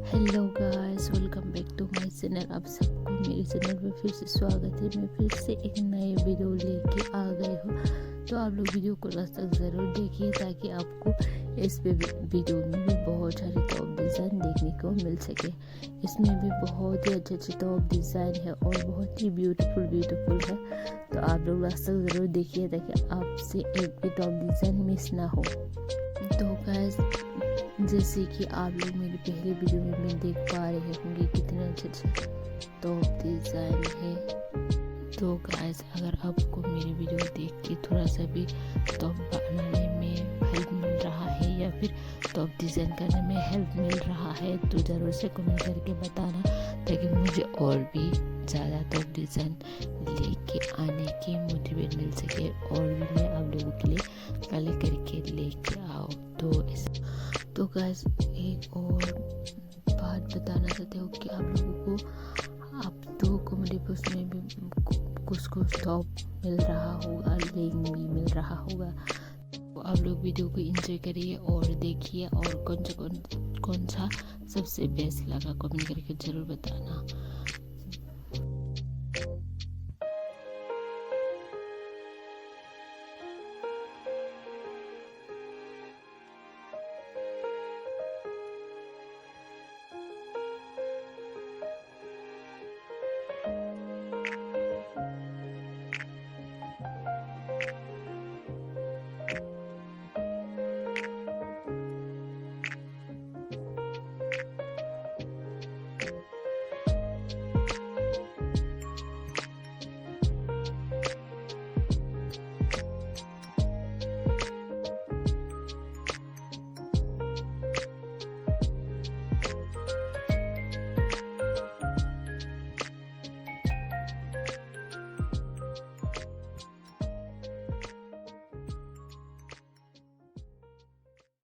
Hello guys, welcome back to my channel. आप सबको मेरे चैनल में फिर से स्वागत है। मैं फिर से एक नए वीडियो लेके आ गई हूँ, तो आप लोग वीडियो को लास्ट तक ज़रूर देखिए ताकि आपको इस वीडियो में भी बहुत सारे टॉप डिज़ाइन देखने को मिल सके। इसमें भी बहुत ही अच्छे अच्छे टॉप डिज़ाइन है और बहुत ही ब्यूटीफुल है। तो आप लोग लास्ट तक ज़रूर देखिए ताकि आपसे एक भी टॉप डिज़ाइन मिस ना हो। तो गाइस, जैसे कि आप लोग मेरे पहले वीडियो में देख पा रहे होंगे कितने अच्छे टॉप डिज़ाइन है। तो गाइस, अगर आपको मेरी वीडियो देख के थोड़ा सा भी टॉप बनाने में हेल्प मिल रहा है या फिर टॉप डिज़ाइन करने में हेल्प मिल रहा है तो ज़रूर से कमेंट करके बताना ताकि मुझे और भी ज़्यादा टॉप डिज़ाइन लेके आने की मोटिवेट मिल सके और भी मैं आप लोगों के लिए कलर करके लेके आओ। तो गाइस, एक और बात बताना चाहते हो कि आप लोगों को आप तो कॉमेडी बॉक्स में भी कुछ टॉप मिल रहा होगा, लिंक भी मिल रहा होगा। तो आप लोग वीडियो को एंजॉय करिए और देखिए और कौन सा सबसे बेस्ट लगा कमेंट करके ज़रूर बताना।